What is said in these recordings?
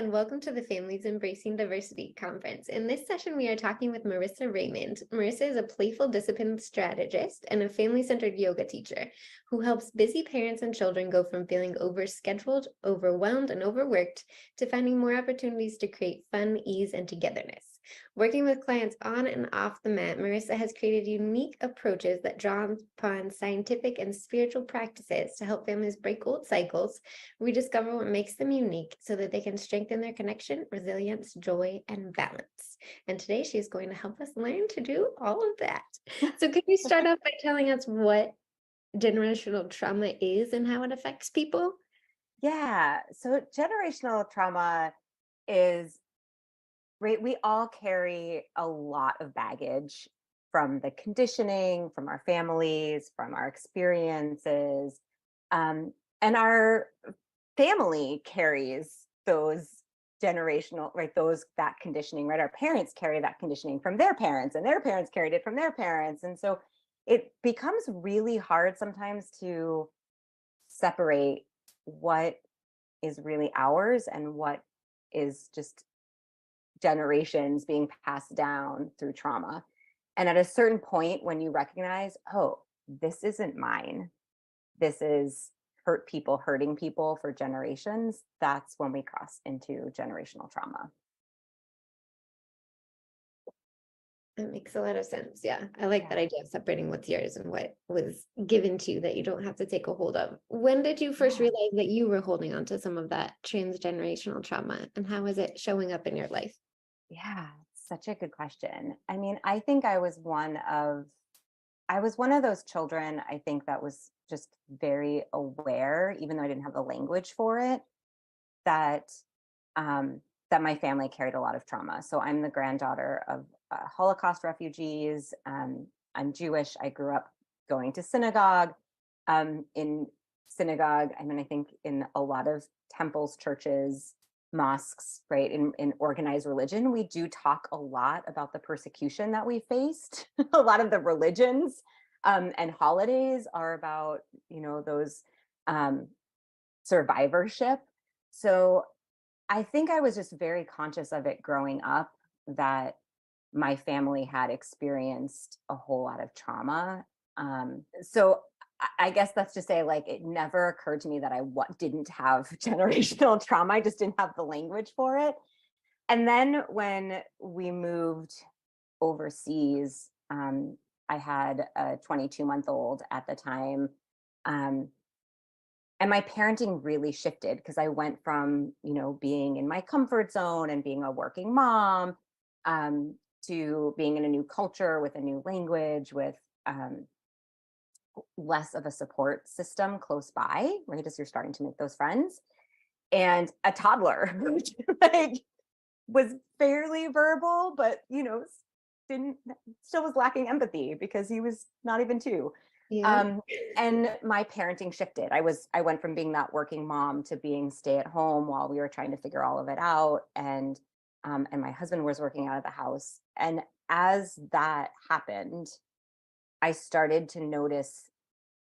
and welcome to the Families Embracing Diversity Conference. In this session, we are talking with Marisa Raymond. Marisa is a playful discipline strategist and a family-centered yoga teacher who helps busy parents and children go from feeling overscheduled, overwhelmed, and overworked to finding more opportunities to create fun, ease, and togetherness. Working with clients on and off the mat, Marisa has created unique approaches that draw upon scientific and spiritual practices to help families break old cycles, rediscover what makes them unique so that they can strengthen their connection, resilience, joy, and balance. And today she's going to help us learn to do all of that. So can you start off by telling us what generational trauma is and how it affects people? Yeah. So generational trauma is, right, we all carry a lot of baggage from the conditioning, from our families, from our experiences. And our family carries those generational, right? That conditioning, right? Our parents carry that conditioning from their parents, and their parents carried it from their parents. And so it becomes really hard sometimes to separate what is really ours and what is just generations being passed down through trauma. And at a certain point, when you recognize, oh, this isn't mine, this is hurting people for generations, that's when we cross into generational trauma. That makes a lot of sense. Yeah. I like that Yeah. idea of separating what's yours and what was given to you that you don't have to take a hold of. When did you first Yeah. realize that you were holding on to some of that transgenerational trauma, and how is it showing up in your life? Yeah. Such a good question. I mean, I think I was one of those children, I think, that was just very aware, even though I didn't have the language for it, that um, that my family carried a lot of trauma. So I'm the granddaughter of Holocaust refugees. I'm Jewish. I grew up going to synagogue. In synagogue, I mean, I think in a lot of temples, churches, mosques, right, in organized religion, we do talk a lot about the persecution that we faced. A lot of the religions and holidays are about, those um, survivorship. So I think I was just very conscious of it growing up, that my family had experienced a whole lot of trauma. So I guess that's to say, like, it never occurred to me that didn't have generational trauma. I just didn't have the language for it. And then when we moved overseas, I had a 22-month-old at the time. Um, and my parenting really shifted because I went from, being in my comfort zone and being a working mom, um, to being in a new culture with a new language, with um, less of a support system close by, right? As you're starting to make those friends, and a toddler, which, like, was fairly verbal, but, didn't still was lacking empathy because he was not even two. Yeah. Um, and my parenting shifted. I went from being that working mom to being stay at home while we were trying to figure all of it out. And my husband was working out of the house. And as that happened, I started to notice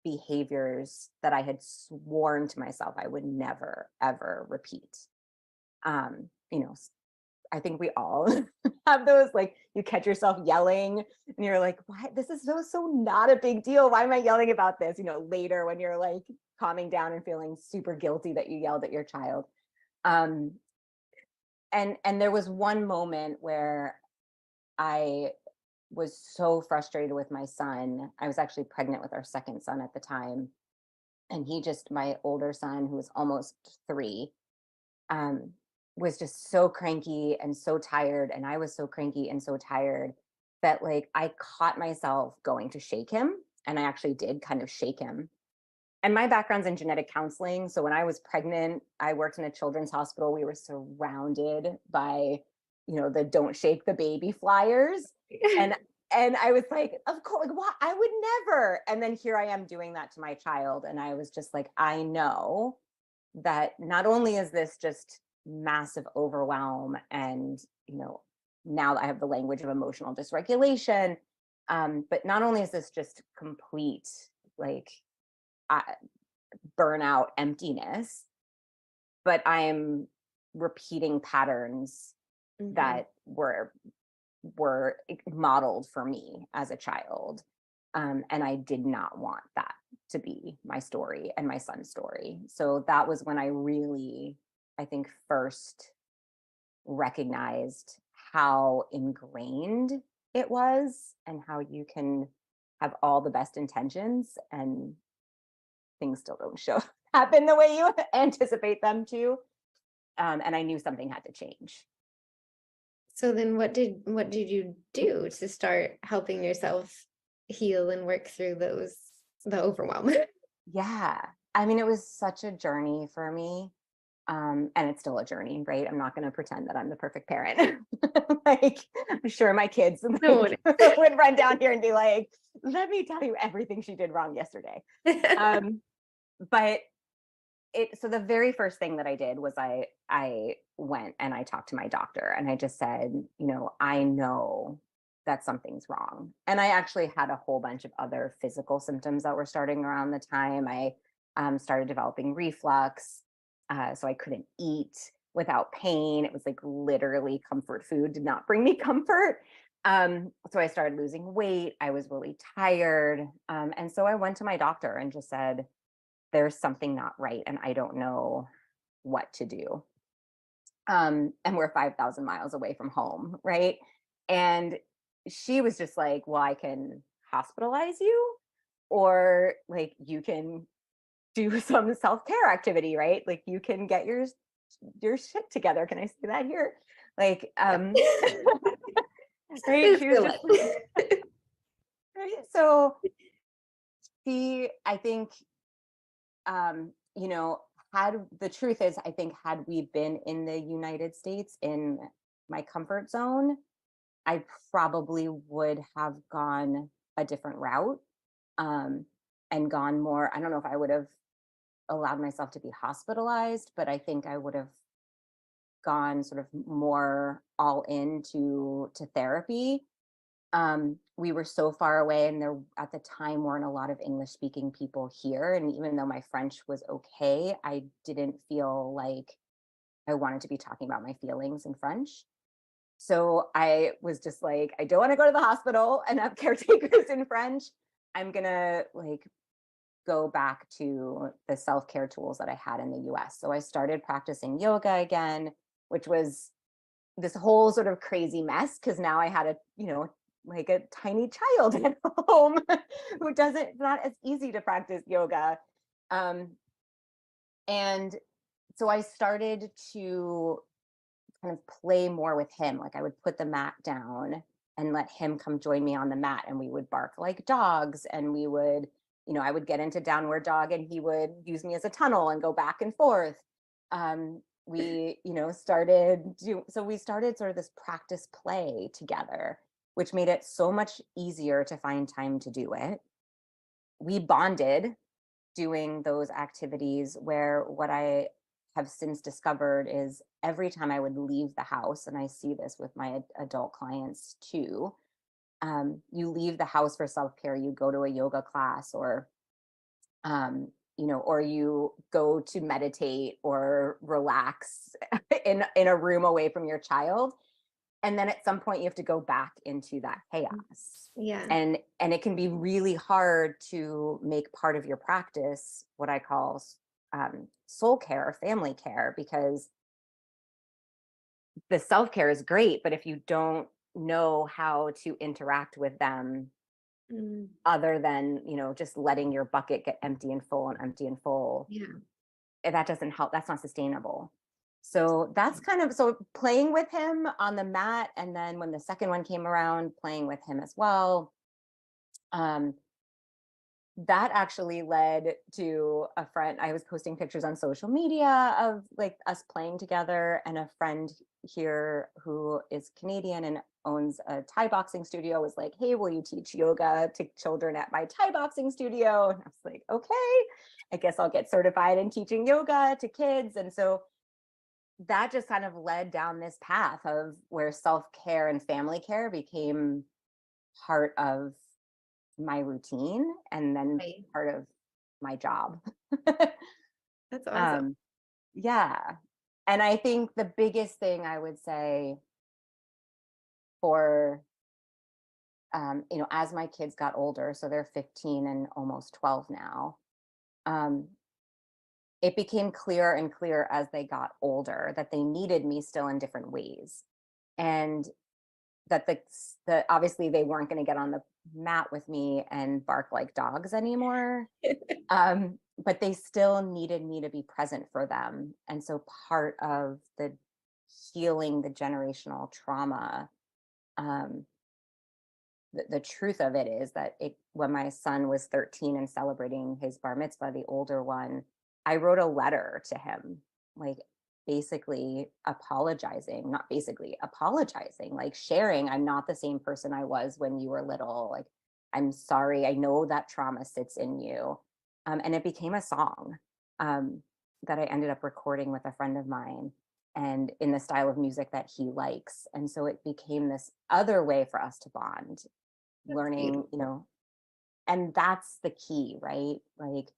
behaviors that I had sworn to myself I would never, ever repeat. Um, you know, I think we all have those, like, you catch yourself yelling and you're like, why? This is so not a big deal. Why am I yelling about this? Later when you're like calming down and feeling super guilty that you yelled at your child. Um, and there was one moment where I was so frustrated with my son. I was actually pregnant with our second son at the time. And my older son, who was almost 3, um, was just so cranky and so tired. And I was so cranky and so tired that, like, I caught myself going to shake him. And I actually did kind of shake him. And my background's in genetic counseling. So when I was pregnant, I worked in a children's hospital. We were surrounded by, the don't shake the baby flyers. And and I was like, of course, like, what? I would never. And then here I am doing that to my child. And I was just like, I know that not only is this just massive overwhelm, and now I have the language of emotional dysregulation, but not only is this just complete, like, uh, burnout emptiness, but I'm repeating patterns that were modeled for me as a child. And I did not want that to be my story and my son's story. So that was when I really, I think, first recognized how ingrained it was and how you can have all the best intentions and things still don't happen the way you anticipate them to. And I knew something had to change. So then what did you do to start helping yourself heal and work through the overwhelm? Yeah. I mean, it was such a journey for me. And it's still a journey, right? I'm not going to pretend that I'm the perfect parent. Like, I'm sure my kids No one would run down here and be like, let me tell you everything she did wrong yesterday. But so the very first thing that I did was I went and I talked to my doctor and I just said, I know that something's wrong. And I actually had a whole bunch of other physical symptoms that were starting around the time. I started developing reflux. So I couldn't eat without pain. It was like literally comfort food did not bring me comfort. So I started losing weight. I was really tired. And so I went to my doctor and just said, there's something not right and I don't know what to do. And we're 5,000 miles away from home, right? And she was just like, well, I can hospitalize you, or like you can do some self-care activity, right? Like you can get your shit together. Can I say that here? Like, right? She was just right. So I think, the truth is, I think had we been in the United States in my comfort zone, I probably would have gone a different route, and gone more. I don't know if I would have allowed myself to be hospitalized, but I think I would have gone sort of more all into therapy. We were so far away, and there at the time weren't a lot of English speaking people here. And even though my French was okay, I didn't feel like I wanted to be talking about my feelings in French. So I was just like, I don't want to go to the hospital and have caretakers in French. I'm gonna like go back to the self-care tools that I had in the US. So I started practicing yoga again, which was this whole sort of crazy mess because now I had like a tiny child at home who it's not as easy to practice yoga. And so I started to kind of play more with him. Like I would put the mat down and let him come join me on the mat, and we would bark like dogs, and we would, I would get into downward dog and he would use me as a tunnel and go back and forth. We, so we started sort of this practice play together, which made it so much easier to find time to do it. We bonded doing those activities, where what I have since discovered is every time I would leave the house, and I see this with my adult clients too, you leave the house for self-care, you go to a yoga class, or or you go to meditate or relax in a room away from your child, and then at some point you have to go back into that chaos. Yeah. And it can be really hard to make part of your practice what I call soul care or family care, because the self-care is great, but if you don't know how to interact with them other than just letting your bucket get empty and full and empty and full, Yeah. that doesn't help. That's not sustainable. So that's kind of, so playing with him on the mat, and then when the second one came around, playing with him as well. That actually led to a friend. I was posting pictures on social media of like us playing together, and a friend here who is Canadian and owns a Thai boxing studio was like, hey, will you teach yoga to children at my Thai boxing studio? And I was like, okay, I guess I'll get certified in teaching yoga to kids. And so that just kind of led down this path of where self-care and family care became part of my routine, and then Right. part of my job. That's awesome. Yeah. And I think the biggest thing I would say for, as my kids got older, so they're 15 and almost 12 now, um, it became clearer and clearer as they got older that they needed me still in different ways. And that the obviously they weren't going to get on the mat with me and bark like dogs anymore. But they still needed me to be present for them. And so part of the healing the generational trauma, um, the truth of it is that when my son was 13 and celebrating his bar mitzvah, the older one, I wrote a letter to him, like basically apologizing, not basically apologizing, like sharing, I'm not the same person I was when you were little. Like, I'm sorry. I know that trauma sits in you. And it became a song, um, that I ended up recording with a friend of mine and in the style of music that he likes. And so it became this other way for us to bond, That's learning, beautiful. and that's the key, right? Like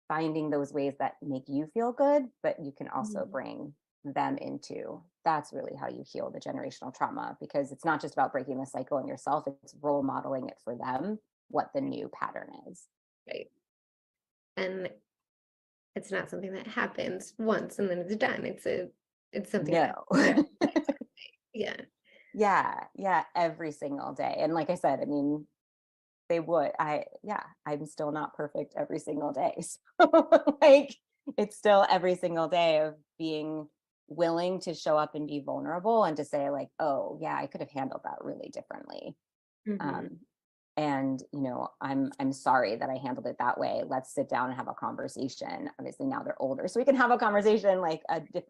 finding those ways that make you feel good, but you can also Mhm. bring them into. That's really how you heal the generational trauma, because it's not just about breaking the cycle in yourself, it's role modeling it for them, what the new pattern is. Right. And it's not something that happens once and then it's done. It's something that No. yeah. Yeah, yeah, every single day. And like I said, I mean, they would. Yeah, I'm still not perfect every single day. So like it's still every single day of being willing to show up and be vulnerable and to say like, oh yeah, I could have handled that really differently. Mhm. Um, and I'm sorry that I handled it that way. Let's sit down and have a conversation. Obviously now they're older, so we can have a conversation, like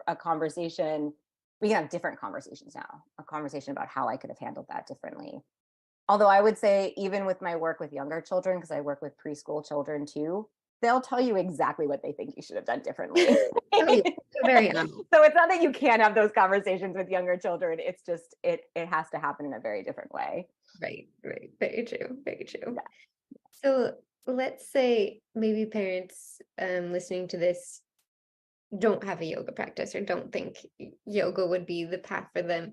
a conversation. We can have different conversations now. A conversation about how I could have handled that differently. Although I would say, even with my work with younger children, because I work with preschool children too, they'll tell you exactly what they think you should have done differently. Oh, yeah. Very honest. So it's not that you can't have those conversations with younger children. It's just it has to happen in a very different way. Right, right. Very true. Very true. Yeah. So let's say maybe parents listening to this don't have a yoga practice or don't think yoga would be the path for them.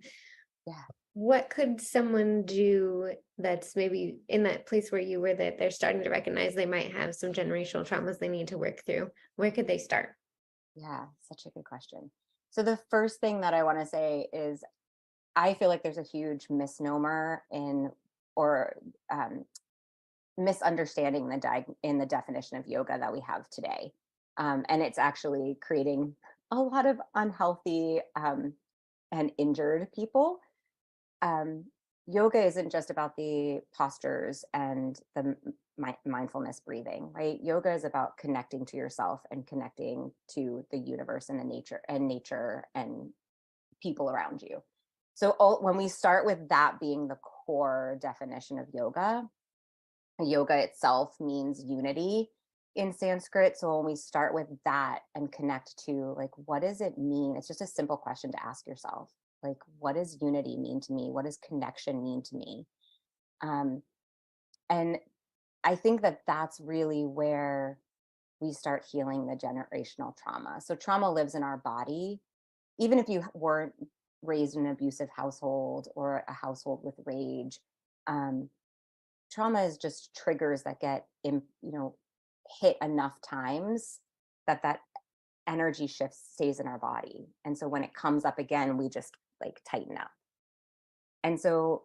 Yeah. What could someone do that's maybe in that place where you were, that they're starting to recognize they might have some generational traumas they need to work through? Where could they start? Yeah. Such a good question. So the first thing that I want to say is I feel like there's a huge misnomer in or misunderstanding in the definition of yoga that we have today. And it's actually creating a lot of unhealthy and injured people. um, Yoga isn't just about the postures and the mindfulness breathing, right? Yoga is about connecting to yourself and connecting to the universe and the nature and people around you. So when we start with that being the core definition of yoga, yoga itself means unity in Sanskrit. So when we start with that and connect to like, what does it mean? It's just a simple question to ask yourself. Like, what does unity mean to me? What does connection mean to me? Um, and I think that that's really where we start healing the generational trauma. So trauma lives in our body. Even if you weren't raised in an abusive household or a household with rage, um, trauma is just triggers that get hit enough times that energy shift stays in our body, and so when it comes up again we just like tighten up. And so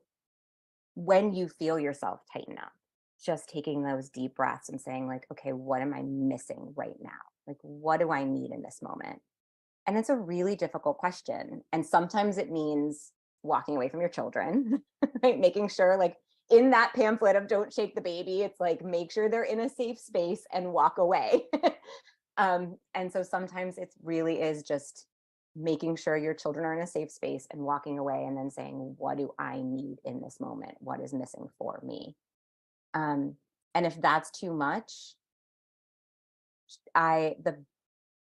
when you feel yourself tighten up, just taking those deep breaths and saying like, okay, what am I missing right now? Like, what do I need in this moment? And it's a really difficult question, and sometimes it means walking away from your children, right? Making sure, like in that pamphlet of don't shake the baby, it's like make sure they're in a safe space and walk away. And so sometimes it really is just making sure your children are in a safe space and walking away and then saying, what do I need in this moment? What is missing for me? Um, and if that's too much, the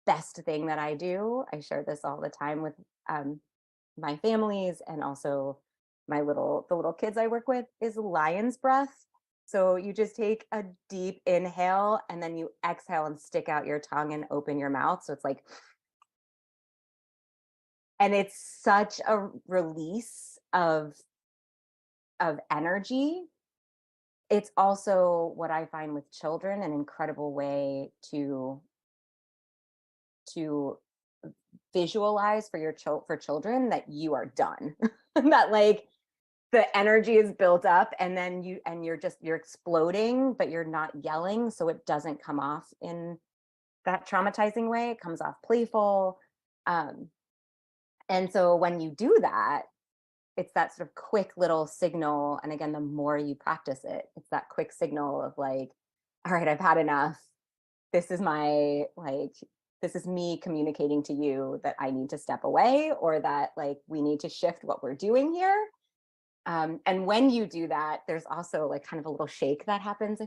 best thing that I do, I share this all the time with um, my families and also the little kids I work with, is lion's breath. So you just take a deep inhale and then you exhale and stick out your tongue and open your mouth. So it's like And it's such a release of energy. It's also, what I find with children, an incredible way to visualize for for children that you are done. That like the energy is built up, and then you're exploding, but you're not yelling, so it doesn't come off in that traumatizing way. It comes off playful. um, and so when you do that, it's that sort of quick little signal. And again, the more you practice it, it's that quick signal of like, all right, I've had enough. This is my like, this is me communicating to you that I need to step away, or that like we need to shift what we're doing here. And when you do that, there's also like kind of a little shake that happens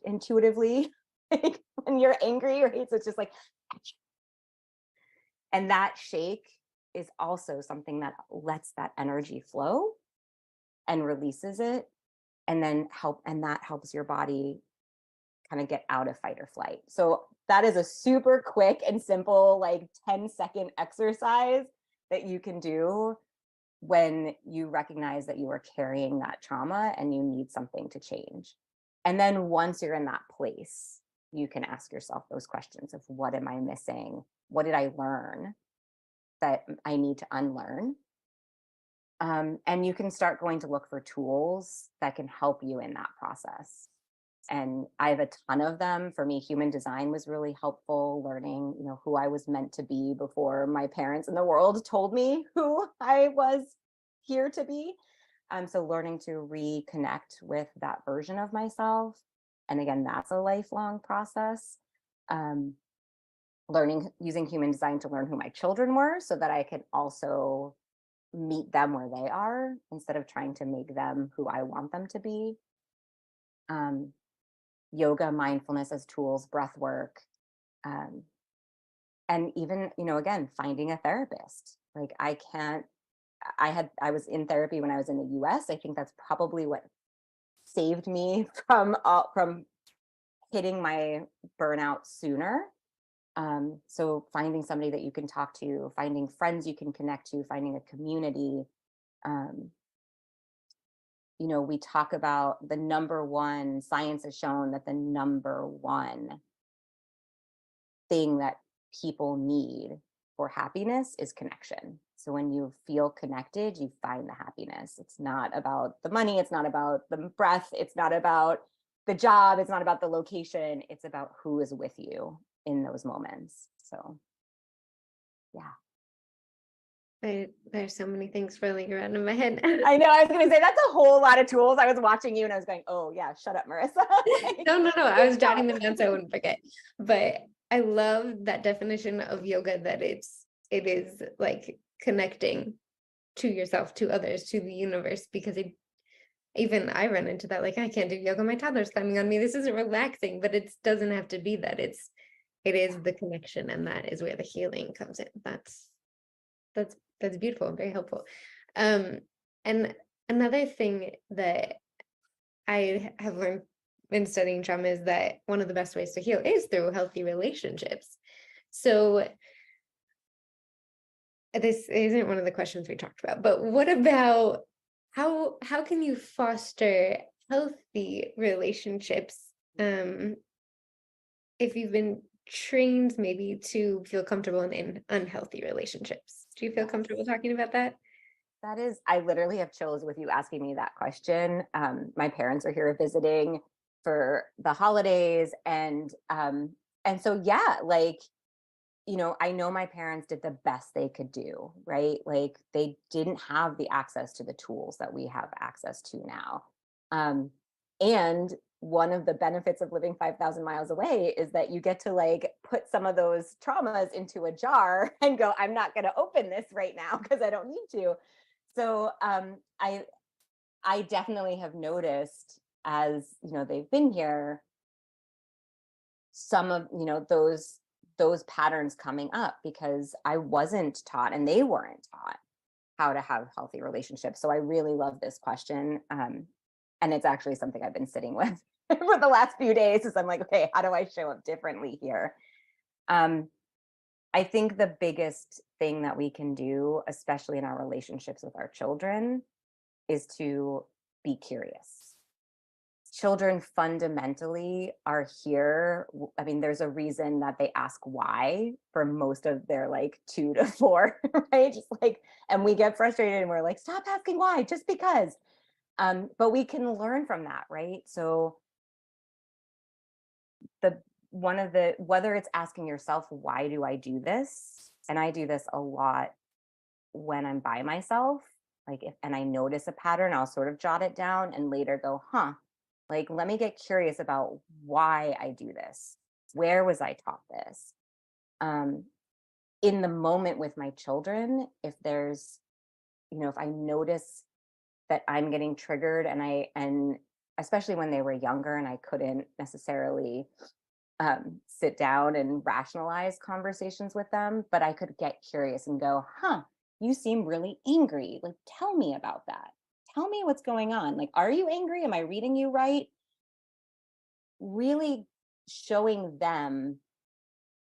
intuitively. Like when you're angry, right? So it's just like, and that shake is also something that lets that energy flow and releases it, and then that helps your body kind of get out of fight or flight. So that is a super quick and simple, like 10-second exercise that you can do when you recognize that you are carrying that trauma and you need something to change. And then once you're in that place, you can ask yourself those questions of, what am I missing? What did I learn that I need to unlearn? And you can start going to look for tools that can help you in that process. And I have a ton of them. For me, human design was really helpful, learning, who I was meant to be before my parents in the world told me who I was here to be. So learning to reconnect with that version of myself. And again, that's a lifelong process. Learning, using human design to learn who my children were, so that I could also meet them where they are instead of trying to make them who I want them to be. Yoga, mindfulness as tools, breath work, um, and even, again, finding a therapist. Like I was in therapy when I was in the US. I think that's probably what saved me from hitting my burnout sooner. So finding somebody that you can talk to, finding friends you can connect to, finding a community. Um, we talk about the number one, science has shown that the number one thing that people need for happiness is connection. So when you feel connected, you find the happiness. It's not about the money, it's not about the breath, it's not about the job, it's not about the location, it's about who is with you in those moments. So yeah. There's so many things swirling around in my head. I know, I was going to say, that's a whole lot of tools. I was watching you and I was going, oh yeah, shut up, Marisa. No. I was jotting them down so I wouldn't forget. But I love that definition of yoga, that it is like connecting to yourself, to others, to the universe, because even I run into that. Like, I can't do yoga, my toddler's climbing on me. This isn't relaxing, but it doesn't have to be that. It is the connection, and that is where the healing comes in. That's beautiful, very helpful. And another thing that I have learned in studying trauma is that one of the best ways to heal is through healthy relationships. So this isn't one of the questions we talked about, but what about how can you foster healthy relationships if you've been trained maybe to feel comfortable in unhealthy relationships? Do you feel comfortable talking about that? That is, I literally have chills with you asking me that question. My parents are here visiting for the holidays, and so yeah, like, I know my parents did the best they could do, right? Like, they didn't have the access to the tools that we have access to now. And one of the benefits of living 5,000 miles away is that you get to like put some of those traumas into a jar and go, I'm not going to open this right now because I don't need to. So I definitely have noticed, as they've been here, some of those patterns coming up, because I wasn't taught and they weren't taught how to have healthy relationships. So I really love this question. And it's actually something I've been sitting with for the last few days, is I'm like, okay, how do I show up differently here? I think the biggest thing that we can do, especially in our relationships with our children, is to be curious. Children fundamentally are here. I mean, there's a reason that they ask why for most of their like 2 to 4, right? Just like, and we get frustrated and we're like, stop asking why, just because. But we can learn from that, right? So the one of the whether it's asking yourself, why do I do this? And I do this a lot when I'm by myself. Like if and I notice a pattern, I'll sort of jot it down and later go, huh, like let me get curious about why I do this. Where was I taught this? Um, in the moment with my children, if there's, if I notice that I'm getting triggered and especially when they were younger and I couldn't necessarily sit down and rationalize conversations with them, but I could get curious and go, huh, you seem really angry. Like, tell me about that. Tell me what's going on. Like, are you angry? Am I reading you right? Really showing them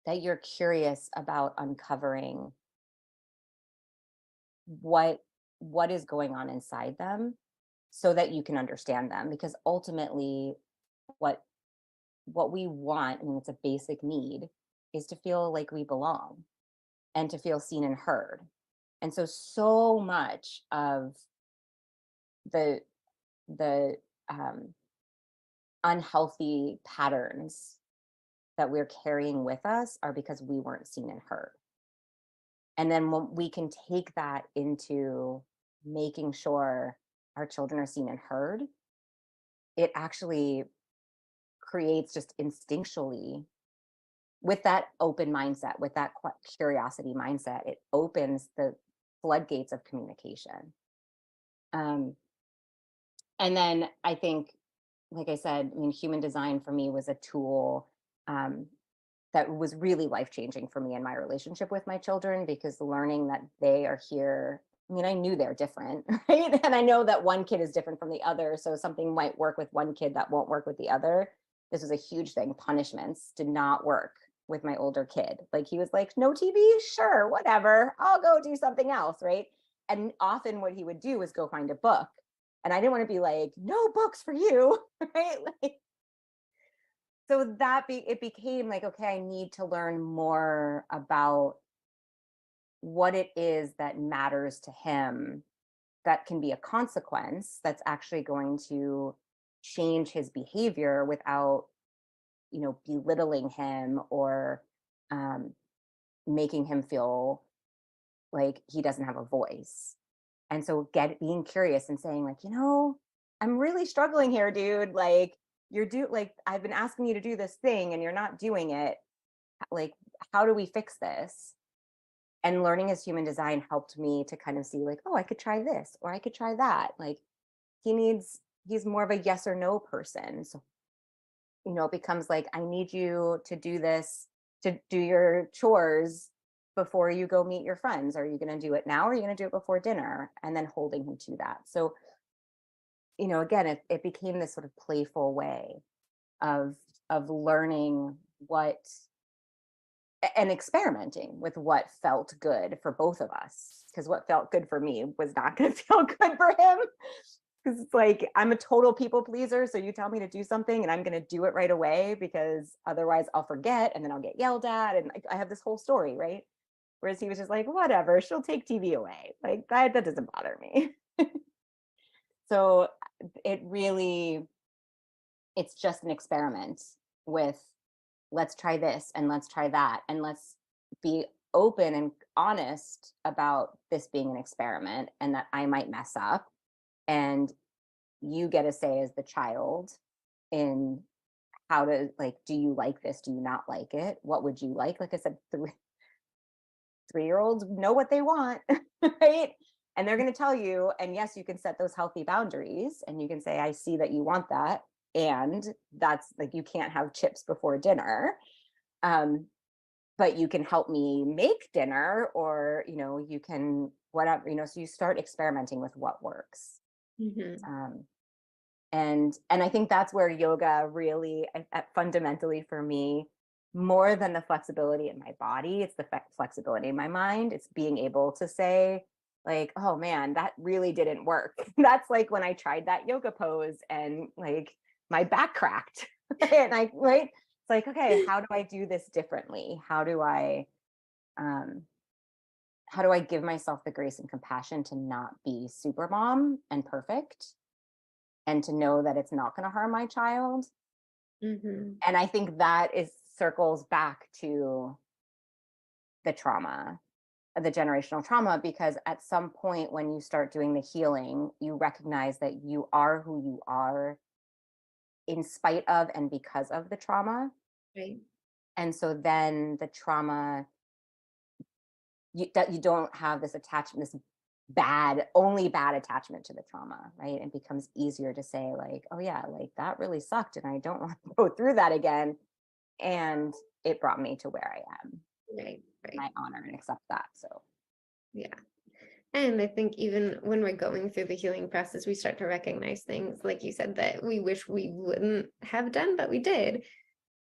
that you're curious about uncovering what what is going on inside them so that you can understand them, because ultimately what what we want, I mean it's a basic need, is to feel like we belong and to feel seen and heard. And so much of the the um, unhealthy patterns that we're carrying with us are because we weren't seen and heard. And then when we can take that into making sure our children are seen and heard, it actually creates just instinctually, with that open mindset, with that curiosity mindset, it opens the floodgates of communication. Um, and then I think, like I said, I mean, human design for me was a tool um, that was really life changing for me in my relationship with my children, because learning that they are here. I mean, I knew they're different, right? And I know that one kid is different from the other. So something might work with one kid that won't work with the other. This was a huge thing. Punishments did not work with my older kid. Like he was like, no TV, sure, whatever. I'll go do something else, right? And often what he would do is go find a book. And I didn't want to be like, no books for you, right? Like, so it became like, okay, I need to learn more about what it is that matters to him, that can be a consequence that's actually going to change his behavior without, belittling him or um, making him feel like he doesn't have a voice. And so being curious and saying like, I'm really struggling here, dude. Like like I've been asking you to do this thing and you're not doing it. Like, how do we fix this? And learning as human design helped me to kind of see like, oh, I could try this or I could try that. Like he's more of a yes or no person. So, it becomes like, I need you to do this, to do your chores before you go meet your friends. Are you going to do it now or are you going to do it before dinner? And then holding him to that. So, again, it became this sort of playful way of learning what and experimenting with what felt good for both of us, because what felt good for me was not going to feel good for him, because it's like I'm a total people pleaser, so you tell me to do something and I'm going to do it right away because otherwise I'll forget and then I'll get yelled at, and I have this whole story, right? Whereas he was just like, whatever, she'll take TV away, like that doesn't bother me. So it really, it's just an experiment with, let's try this and let's try that and let's be open and honest about this being an experiment and that I might mess up, and you get a say as the child in how to, like, do you like this, do you not like it, what would you like I said, 3-year-olds know what they want. Right, and they're going to tell you, and yes, you can set those healthy boundaries and you can say, I see that you want that, and that's like, you can't have chips before dinner, um, but you can help me make dinner, or you can whatever, so you start experimenting with what works. Mhm. um, and I think that's where yoga really, fundamentally for me, more than the flexibility in my body, it's the flexibility in my mind. It's being able to say, like, oh man, that really didn't work. That's like when I tried that yoga pose and like my back cracked. And I, right? It's like, okay, how do I do this differently? Um, how do I give myself the grace and compassion to not be super mom and perfect, and to know that it's not going to harm my child? Mhm. And I think that is circles back to the trauma, the generational trauma, because at some point when you start doing the healing, you recognize that you are who you are in spite of and because of the trauma. Right. And so then the trauma, that you don't have this attachment, this only bad attachment to the trauma, right? It becomes easier to say, like, oh yeah, like that really sucked and I don't want to go through that again. And it brought me to where I am. Right. Right. I honor and accept that. So Yeah. And I think even when we're going through the healing process, we start to recognize things, like you said, that we wish we wouldn't have done, but we did.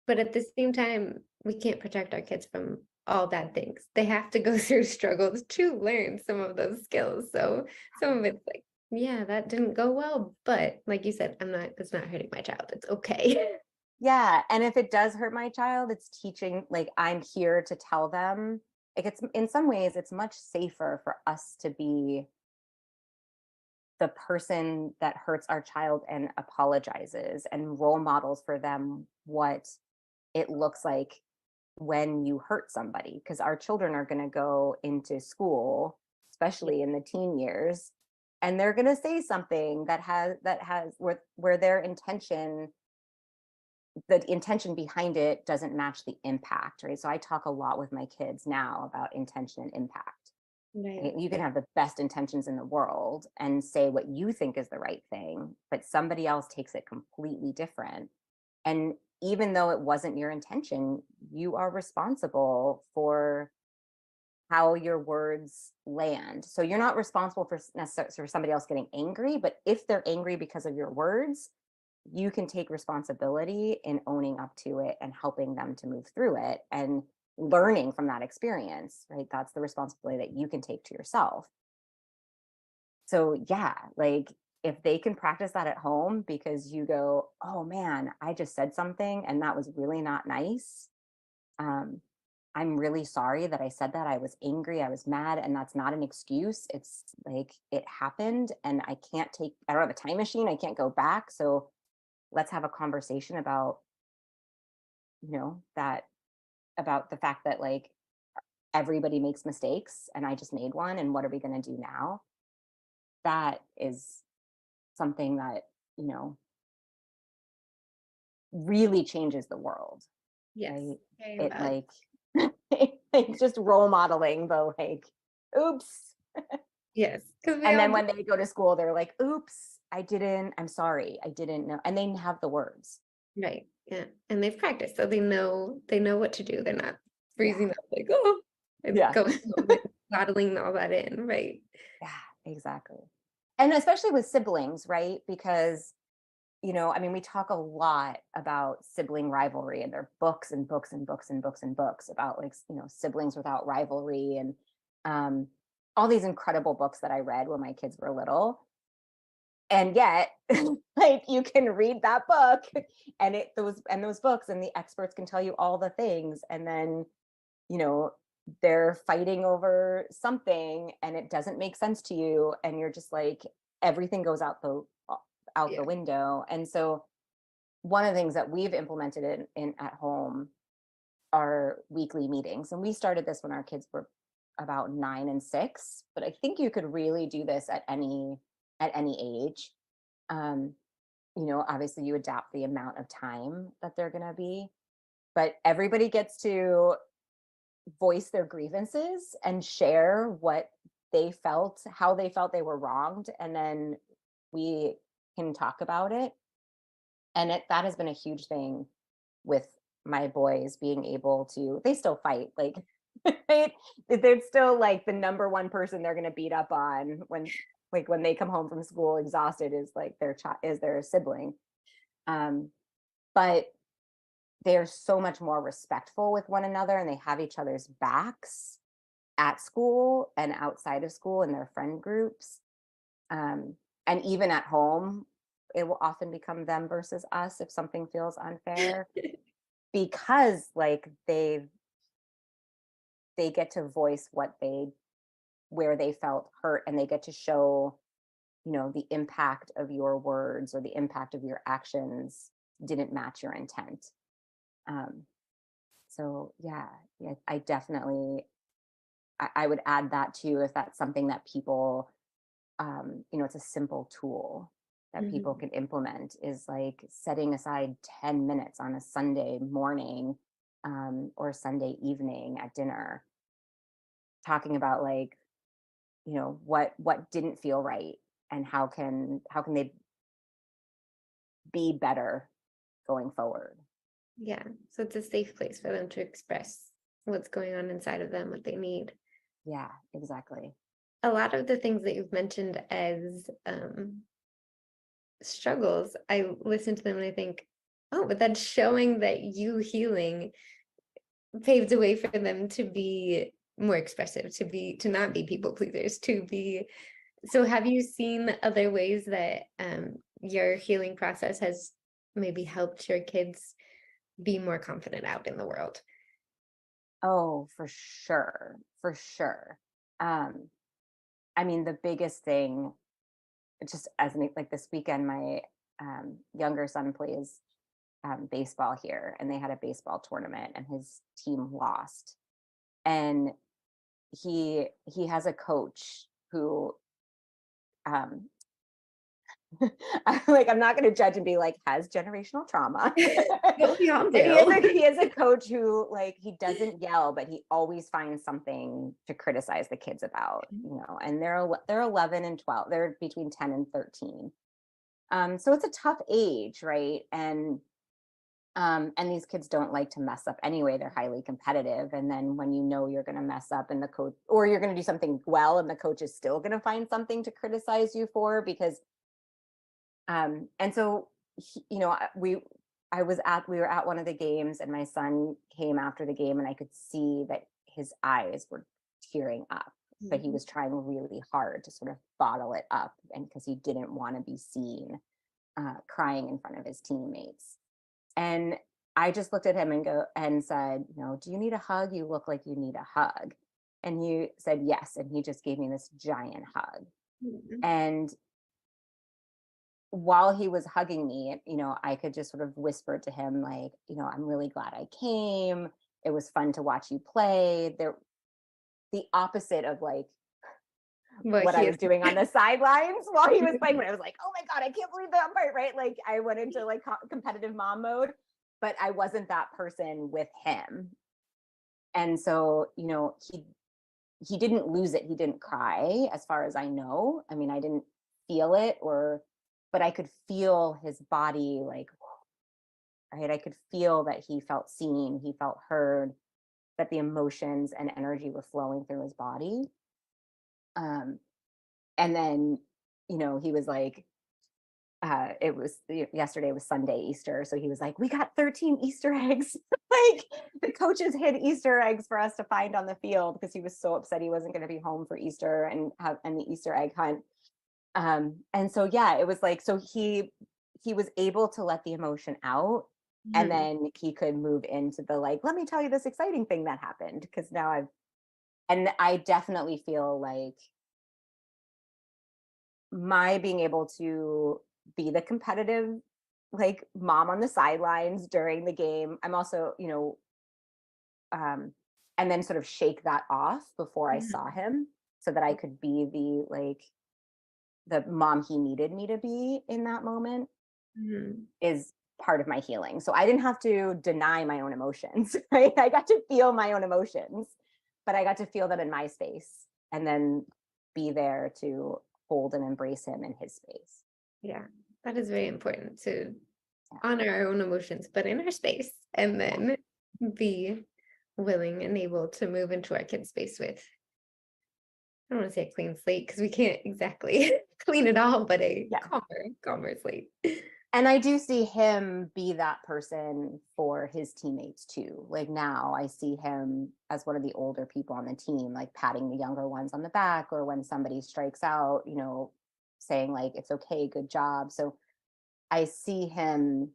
But at the same time, we can't protect our kids from all bad things. They have to go through struggles to learn some of those skills. So some of it's like, yeah, that didn't go well, but like you said, it's not hurting my child. It's okay. yeah, and if it does hurt my child, it's teaching, like I'm here to tell them, like it's in some ways it's much safer for us to be the person that hurts our child and apologizes and role models for them what it looks like when you hurt somebody, because our children are going to go into school, Yeah. especially in the teen years, and they're going to say something where their intention, the intention behind it doesn't match the impact, right? So I talk a lot with my kids now about intention and impact. Right. Right? You can have the best intentions in the world and say what you think is the right thing, but somebody else takes it completely different. And even though it wasn't your intention, you are responsible for how your words land. So you're not responsible for necessarily for somebody else getting angry, but if they're angry because of your words, you can take responsibility in owning up to it and helping them to move through it and learning from that experience, right? That's the responsibility that you can take to yourself. So, yeah, like if they can practice that at home because you go, oh man, I just said something and that was really not nice. Um, I'm really sorry that I said that. I was angry, I was mad, and that's not an excuse. It's like it happened, and I don't have a time machine, I can't go back. So, let's have a conversation about, that, about the fact that like everybody makes mistakes and I just made one. And what are we going to do now? That is something that, you know, really changes the world, Yes. right? Very It valid. like, like just role modeling the like, oops. Yes. Because we And all then do. when they go to school, they're like, oops, I'm sorry, I didn't know. And they have the words. Right. Yeah. And they've practiced, so they know what to do. They're not Yeah. freezing up like, oh, and Yeah. going home and bottling all that in. Right. Yeah, exactly. And especially with siblings, right? Because, I mean, we talk a lot about sibling rivalry, and there are books and books and books and books and books about like, siblings without rivalry, and um, all these incredible books that I read when my kids were little. And yet, like you can read that book and those books and the experts can tell you all the things. And then, you know, they're fighting over something and it doesn't make sense to you. And you're just like, everything goes out the Yeah. window. And so one of the things that we've implemented in at home are weekly meetings. And we started this when our kids were about 9 and 6, but I think you could really do this at any age. Um, obviously you adapt the amount of time that they're going to be, but everybody gets to voice their grievances and share what they felt, how they felt they were wronged, and then we can talk about it. And that has been a huge thing with my boys, being able to, they still fight, like right? They're still like the number one person they're going to beat up on when they come home from school exhausted is like their child, is their sibling. But they're so much more respectful with one another, and they have each other's backs at school and outside of school in their friend groups. And even at home, it will often become them versus us if something feels unfair, because like they get to voice where they felt hurt, and they get to show, the impact of your words or the impact of your actions didn't match your intent. So yeah, I definitely, I would add that too, if that's something that people, it's a simple tool that people Mhm. can implement, is like setting aside 10 minutes on a Sunday morning, or Sunday evening at dinner, talking about like, what didn't feel right, and how can they be better going forward. Yeah. So it's a safe place for them to express what's going on inside of them, what they need. Yeah, exactly. A lot of the things that you've mentioned as struggles, I listen to them and I think, oh, but that's showing that you healing paved a way for them to be more expressive, to not be people pleasers, to be. So have you seen other ways that your healing process has maybe helped your kids be more confident out in the world? Oh, for sure. For sure. Um, I mean, the biggest thing, just as like this weekend, my younger son plays baseball here, and they had a baseball tournament, and his team lost. And he has a coach who, um, I'm not going to judge and be like, has generational trauma. But we all But do. he is a coach who, like, he doesn't yell, but he always finds something to criticize the kids about, and they're 11 and 12. They're between 10 and 13. So it's a tough age, right? And these kids don't like to mess up anyway. They're highly competitive. And then when you're going to mess up, and the coach, or you're going to do something well, and the coach is still going to find something to criticize you for, because and so we were at one of the games, and my son came after the game, and I could see that his eyes were tearing up, but he Mhm. was trying really hard to sort of bottle it up, and because he didn't want to be seen crying in front of his teammates. And I just looked at him and said, do you need a hug? You look like you need a hug. And he said yes, and he just gave me this giant hug. Mhm. And while he was hugging me, I could just sort of whisper to him, like, I'm really glad I came. It was fun to watch you play. The opposite of like But what I he was is. doing on the sidelines while he was playing, when I was like, oh my God, I can't believe that part, right? Like, I went into like competitive mom mode, but I wasn't that person with him. And so, he didn't lose it. He didn't cry, as far as I know. I mean, I didn't feel it, but I could feel his body, like, right? I could feel that he felt seen, he felt heard, that the emotions and energy were flowing through his body. Um, and then, he was like, yesterday was Sunday, Easter. So he was like, we got 13 Easter eggs. Like, the coaches hid Easter eggs for us to find on the field, because he was so upset he wasn't going to be home for Easter and the Easter egg hunt. And so, yeah, it was like, so he was able to let the emotion out, and Mhm. then he could move into the, like, let me tell you this exciting thing that happened, because now I definitely feel like my being able to be the competitive, like, mom on the sidelines during the game. I'm also, um and then sort of shake that off before I Mhm. saw him, so that I could be the mom he needed me to be in that moment, Mhm. is part of my healing. So I didn't have to deny my own emotions, right? I got to feel my own emotions, but I got to feel that in my space, and then be there to hold and embrace him in his space. Yeah, that is very important to Yeah. honor our own emotions, but in our space, and Yeah. then be willing and able to move into our kids' space with, I don't want to say a clean slate because we can't exactly clean it all, but a Yeah. calmer slate. And I do see him be that person for his teammates too. Like now I see him as one of the older people on the team, like patting the younger ones on the back, or when somebody strikes out, saying like, it's okay, good job. So I see him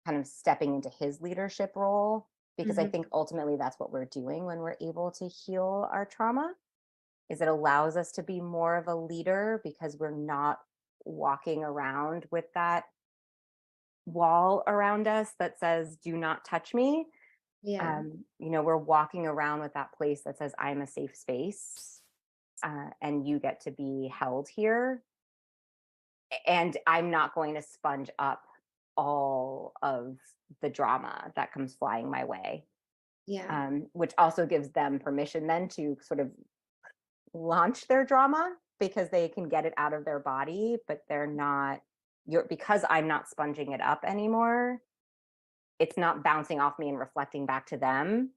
kind of stepping into his leadership role, because I Mhm. think ultimately that's what we're doing when we're able to heal our trauma, is it allows us to be more of a leader, because we're not walking around with that wall around us that says, do not touch me. Yeah. We're walking around with that place that says, I'm a safe space, and you get to be held here. And I'm not going to sponge up all of the drama that comes flying my way, Yeah. which also gives them permission then to sort of launch their drama, because they can get it out of their body, but they're not, because I'm not sponging it up anymore, it's not bouncing off me and reflecting back to them,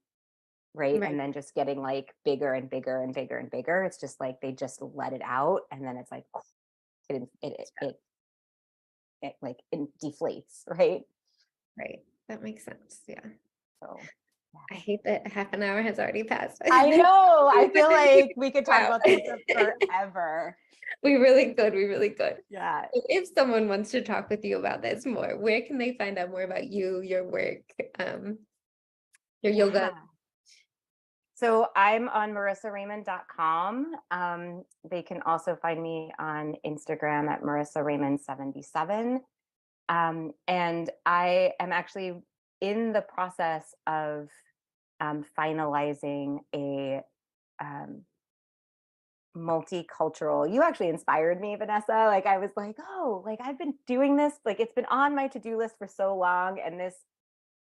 right? Right. And then just getting like bigger and bigger and bigger and bigger. It's just like they just let it out, and then it's like it deflates, right? Right. That makes sense. Yeah. So I yeah. hate that half an hour has already passed. I know. I feel like we could talk Wow. about this forever. We really could. We really could. Yeah. If someone wants to talk with you about this more, where can they find out more about you, your work, your yoga? Yeah. So I'm on marisaraymond.com. They can also find me on Instagram at marisaraymond77. And I am actually in the process of finalizing a um, multicultural. You actually inspired me, Vanessa. Like I was like, oh, like I've been doing this, like it's been on my to-do list for so long, and this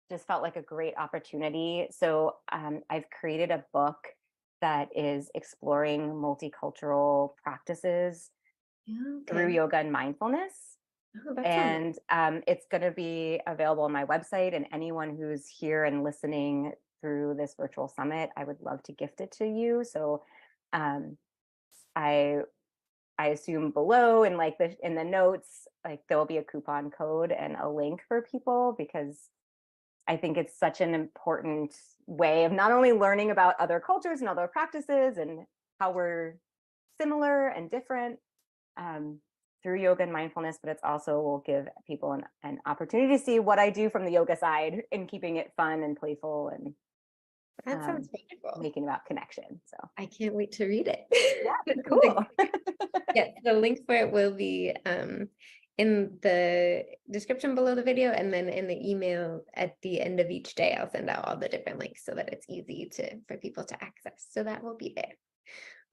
just felt like a great opportunity. So I've created a book that is exploring multicultural practices Yeah, through okay. yoga and mindfulness. Oh, that sounds And it's going to be available on my website. And anyone who's here and listening through this virtual summit, I would love to gift it to you. So um, I I assume below in like in the notes, like there will be a coupon code and a link for people, because I think it's such an important way of not only learning about other cultures and other practices and how we're similar and different, through yoga and mindfulness, but it's also will give people an opportunity to see what I do from the yoga side in keeping it fun and playful, and that sounds wonderful. making about connection. So I can't wait to read it. yeah, That sounds cool. yeah, the link for it will be in the description below the video, and then in the email at the end of each day, I'll send out all the different links so that it's easy for people to access. So that will be there.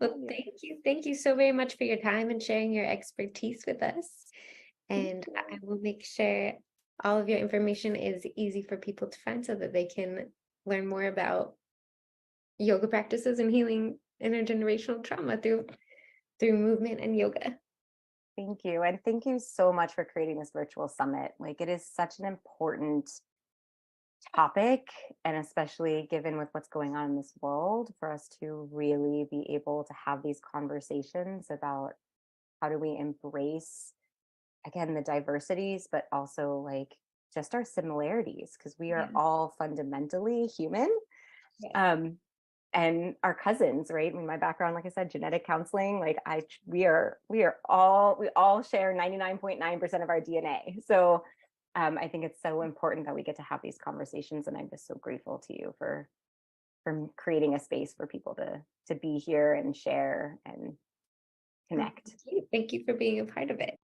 Well, Yeah, thank you. Thank you so very much for your time and sharing your expertise with us. thank And I you. will make sure all of your information is easy for people to find so that they can learn more about yoga practices and healing intergenerational trauma through movement and yoga. Thank you. And thank you so much for creating this virtual summit. Like it is such an important topic, and especially given with what's going on in this world, for us to really be able to have these conversations about how do we embrace, again, the diversities, but also like just our similarities, because we are Yeah. all fundamentally human. Yes. Um, and our cousins, right? I mean, my background, like I said, genetic counseling, like we all share 99.9% of our DNA. So I think it's so important that we get to have these conversations. And I'm just so grateful to you for creating a space for people to be here and share and Oh, connect. thank you. Thank you for being a part of it.